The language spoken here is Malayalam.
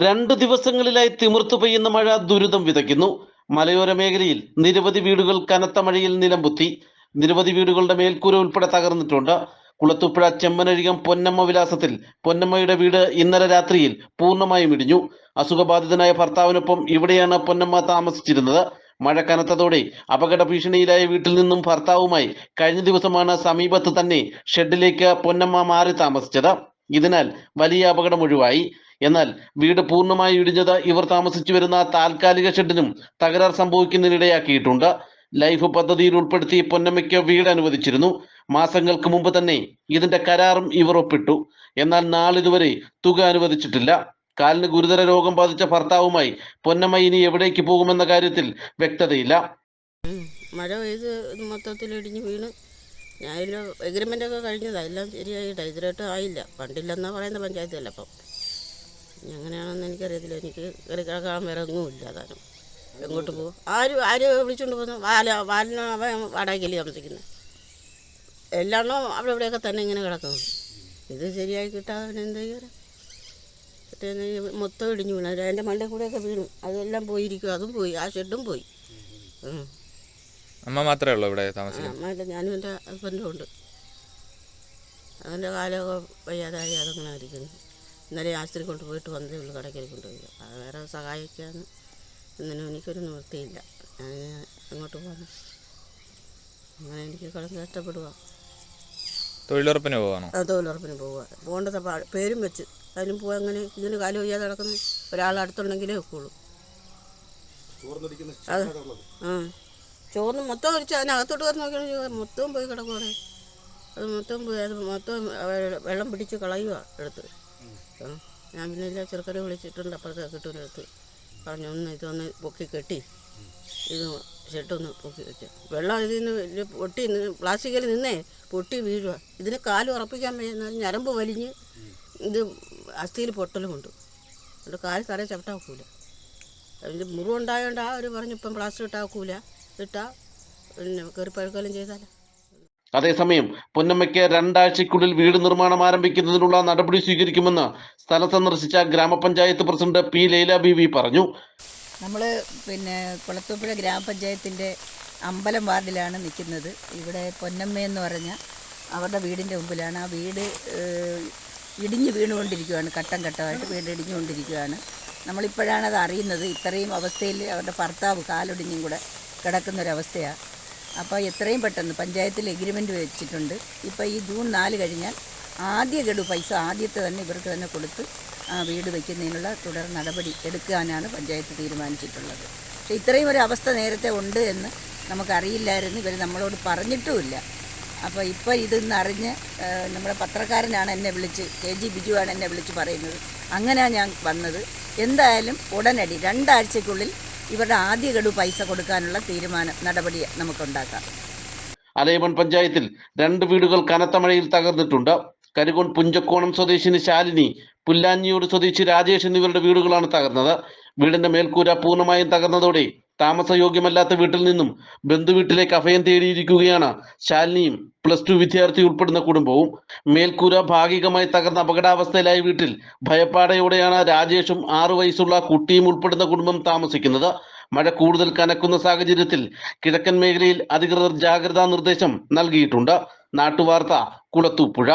2 ദിവസങ്ങളിലായി തിമിർത്തു പെയ്യുന്ന മഴ ദുരിതം വിതയ്ക്കുന്നു. മലയോര മേഖലയിൽ നിരവധി വീടുകൾ കനത്ത മഴയിൽ നിലംപൊത്തി. നിരവധി വീടുകളുടെ മേൽക്കൂര ഉൾപ്പെടെ തകർന്നിട്ടുണ്ട്. കുളത്തൂപ്പുഴ ചെമ്മനഴികം പൊന്നമ്മ വിലാസത്തിൽ പൊന്നമ്മയുടെ വീട് ഇന്നലെ രാത്രിയിൽ പൂർണ്ണമായും ഇടിഞ്ഞു. അസുഖബാധിതനായ ഭർത്താവിനൊപ്പം ഇവിടെയാണ് പൊന്നമ്മ താമസിച്ചിരുന്നത്. മഴ കനത്തതോടെ അപകട ഭീഷണിയിലായ വീട്ടിൽ നിന്നും ഭർത്താവുമായി കഴിഞ്ഞ ദിവസമാണ് സമീപത്ത് തന്നെ ഷെഡിലേക്ക് പൊന്നമ്മ മാറി താമസിച്ചത്. ഇതിനാൽ വലിയ അപകടം ഒഴിവായി. എന്നാൽ വീട് പൂർണ്ണമായി ഇടിഞ്ഞത് ഇവർ താമസിച്ചു വരുന്ന താൽക്കാലിക ഷെഡിനും തകരാർ സംഭവിക്കുന്നതിനിടയാക്കിയിട്ടുണ്ട്. ലൈഫ് പദ്ധതിയിൽ ഉൾപ്പെടുത്തി പൊന്നമ്മയ്ക്ക് വീട് അനുവദിച്ചിരുന്നു. മാസങ്ങൾക്ക് മുമ്പ് തന്നെ ഇതിന്റെ കരാറും ഇവർ ഒപ്പിട്ടു. എന്നാൽ നാളിതുവരെ തുക അനുവദിച്ചിട്ടില്ല. കാലിന് ഗുരുതര രോഗം ബാധിച്ച ഭർത്താവുമായി പൊന്നമ്മ ഇനി എവിടേക്ക് പോകുമെന്ന കാര്യത്തിൽ വ്യക്തതയില്ല. മഴ പെയ്ത് മൊത്തത്തിൽ ഇടിഞ്ഞ് വീണ് ഞാൻ എഗ്രിമെൻ്റ് ഒക്കെ കഴിഞ്ഞതാണ്, എല്ലാം ശരിയായിട്ടാണ്, ഇതിലോട്ട് ആയില്ല. ഫണ്ടില്ലെന്നാണ് പറയുന്ന പഞ്ചായത്തല്ല. അപ്പം എങ്ങനെയാണെന്ന് എനിക്കറിയത്തില്ല. എനിക്ക് കയറി കിടക്കാൻ വേറെ ഒന്നുമില്ല. അതാണ് എങ്ങോട്ട് പോകും, ആര് വിളിച്ചുകൊണ്ട് പോകുന്നു? വാലിന് അവൻ വാടകയ്ക്കല് താമസിക്കുന്നത്, എല്ലാണ്ണോ അവിടെ ഇവിടെയൊക്കെ തന്നെ ഇങ്ങനെ കിടക്കുന്നു. ഇത് ശരിയായി കിട്ടാതെ അവൻ എന്താ ചെയ്യാൻ? മൊത്തം ഇടിഞ്ഞു വീണു. എൻ്റെ മണ്ടയിൽ കൂടെയൊക്കെ വീണു, അതെല്ലാം പോയിരിക്കും. അതും പോയി, ആ ഷെഡും പോയി. അമ്മ മാത്രമേ ഉള്ളൂ ഇവിടെ താമസിക്കുന്നത്? അമ്മയില്ല, ഞാനും എൻ്റെ ഹസ്ബൻഡും ഉണ്ട്. അതിൻ്റെ കാലമൊക്കെ വയ്യാതായി അതങ്ങനെ ഇരിക്കുന്നു. ഇന്നലെ ആശുപത്രി കൊണ്ടുപോയിട്ട് വന്നതേ ഉള്ളൂ, കടയ്ക്കൽ കൊണ്ടുപോയി. അത് വേറെ സഹായിക്കാൻ ഒന്നിനും എനിക്കൊരു നിവൃത്തിയില്ല. ഞാൻ അങ്ങോട്ട് പോകുന്നു, അങ്ങനെ എനിക്ക് കടന്ന് കഷ്ടപ്പെടുക. തൊഴിലുറപ്പിന് പോവാണോ? തൊഴിലുറപ്പിന് പോവുക. പോകേണ്ടത് പേരും വെച്ച് അതിനും പോയി. അങ്ങനെ ഇതിന് കാലം വയ്യാതെ നടക്കുന്ന ഒരാൾ അടുത്തുണ്ടെങ്കിലേ ഒക്കുള്ളൂ. അത് ചോറിന് മൊത്തം ഒഴിച്ച് അതിനകത്തോട്ട് കയറി നോക്കിയാൽ മൊത്തവും പോയി കിടക്കുവാണേ. അത് മൊത്തം പോയി, അത് മൊത്തം വെള്ളം പിടിച്ച് കളയുക എടുത്ത്. ഞാൻ പിന്നെ എല്ലാ ചെറുക്കരെ വിളിച്ചിട്ടുണ്ട്, അപ്പുറത്തെ കിട്ടുന്നടുത്ത് പറഞ്ഞു, ഇതൊന്ന് പൊക്കി കെട്ടി, ഇത് ഷെട്ടൊന്ന് പൊക്കി വെക്കുക. വെള്ളം ഇതിൽ നിന്ന് പൊട്ടി പ്ലാസ്റ്റിക്കിൽ നിന്നേ പൊട്ടി വീഴുക. ഇതിന് കാല് ഉറപ്പിക്കാൻ വയ്യ, ഞരമ്പ് വലിഞ്ഞ് ഇത് അസ്ഥിയിൽ പൊട്ടലുമുണ്ട്. അതുകൊണ്ട് കാല് തറയെ ചവിട്ടാക്കൂല. അതിൻ്റെ മുറിവുണ്ടായതുകൊണ്ട് അവർ പറഞ്ഞു ഇപ്പം പ്ലാസ്റ്റർ ഇട്ടാക്കൂല, ഇട്ടാൽ പിന്നെ കയറി പഴുക്കലും ചെയ്താൽ. അതേസമയം പൊന്നമ്മയ്ക്ക് 2 ആഴ്ചയ്ക്കുള്ളിൽ വീട് നിർമ്മാണം ആരംഭിക്കുന്നതിനുള്ള നടപടി സ്വീകരിക്കുമെന്ന് സ്ഥലം സന്ദർശിച്ച ഗ്രാമപഞ്ചായത്ത് പ്രസിഡന്റ് പി ലൈല ബീവി പറഞ്ഞു. നമ്മൾ പിന്നെ കുളത്തൂപ്പുഴ ഗ്രാമപഞ്ചായത്തിൻ്റെ അമ്പലം വാർഡിലാണ് നിൽക്കുന്നത്. ഇവിടെ പൊന്നമ്മയെന്ന് പറഞ്ഞ അവരുടെ വീടിൻ്റെ മുമ്പിലാണ്. ആ വീട് ഇടിഞ്ഞ് വീണുകൊണ്ടിരിക്കുകയാണ്, ഘട്ടം ഘട്ടമായിട്ട് വീട് ഇടിഞ്ഞുകൊണ്ടിരിക്കുകയാണ്. നമ്മളിപ്പോഴാണ് അത് അറിയുന്നത്. ഇത്രയും അവസ്ഥയിൽ അവരുടെ ഭർത്താവ് കാലൊടിഞ്ഞും കൂടെ കിടക്കുന്നൊരവസ്ഥയാണ്. അപ്പോൾ എത്രയും പെട്ടെന്ന് പഞ്ചായത്തിൽ എഗ്രിമെൻ്റ് വെച്ചിട്ടുണ്ട്. ഇപ്പോൾ ഈ ജൂൺ 4 കഴിഞ്ഞാൽ ആദ്യ ഗഡു പൈസ ആദ്യത്തെ തന്നെ ഇവർക്ക് തന്നെ കൊടുത്ത് ആ വീട് വയ്ക്കുന്നതിനുള്ള തുടർ നടപടി എടുക്കാനാണ് പഞ്ചായത്ത് തീരുമാനിച്ചിട്ടുള്ളത്. പക്ഷേ ഇത്രയും ഒരു അവസ്ഥ നേരത്തെ ഉണ്ട് എന്ന് നമുക്കറിയില്ലായിരുന്നു, ഇവർ നമ്മളോട് പറഞ്ഞിട്ടുമില്ല. അപ്പോൾ ഇപ്പോൾ ഇതെന്നറിഞ്ഞ് നമ്മുടെ പത്രക്കാരനാണ് എന്നെ വിളിച്ച്, KG ബിജുവാണ് എന്നെ വിളിച്ച് പറയുന്നത്. അങ്ങനെയാണ് ഞാൻ വന്നത്. എന്തായാലും ഉടനടി 2 ആഴ്ചയ്ക്കുള്ളിൽ ഇവരുടെ ആദ്യ ഗഡു പൈസ കൊടുക്കാനുള്ള നടപടി നമുക്കുണ്ടാക്കാം. അലൈമൺ പഞ്ചായത്തിൽ 2 വീടുകൾ കനത്ത മഴയിൽ തകർന്നിട്ടുണ്ട്. കരുകോൺ പുഞ്ചക്കോണം സ്വദേശിനി ശാലിനി, പുല്ലാഞ്ഞിയോട് സ്വദേശി രാജേഷ് എന്നിവരുടെ വീടുകളാണ് തകർന്നത്. വീടിന്റെ മേൽക്കൂര പൂർണ്ണമായും തകർന്നതോടെ താമസയോഗ്യമല്ലാത്ത വീട്ടിൽ നിന്നും ബന്ധുവീട്ടിലേക്ക് അഭയം തേടിയിരിക്കുകയാണ് ശാലിനിയും +2 വിദ്യാർത്ഥി ഉൾപ്പെടുന്ന കുടുംബവും. മേൽക്കൂര ഭാഗികമായി തകർന്ന അപകടാവസ്ഥയിലായ വീട്ടിൽ ഭയപ്പാടയോടെയാണ് രാജേഷും 6 വയസ്സുള്ള കുട്ടിയും ഉൾപ്പെടുന്ന കുടുംബം താമസിക്കുന്നത്. മഴ കൂടുതൽ കനക്കുന്ന സാഹചര്യത്തിൽ കിഴക്കൻ മേഖലയിൽ അധികൃതർ ജാഗ്രതാ നിർദ്ദേശം നൽകിയിട്ടുണ്ട്. നാട്ടുവാർത്ത, കുളത്തൂപ്പുഴ.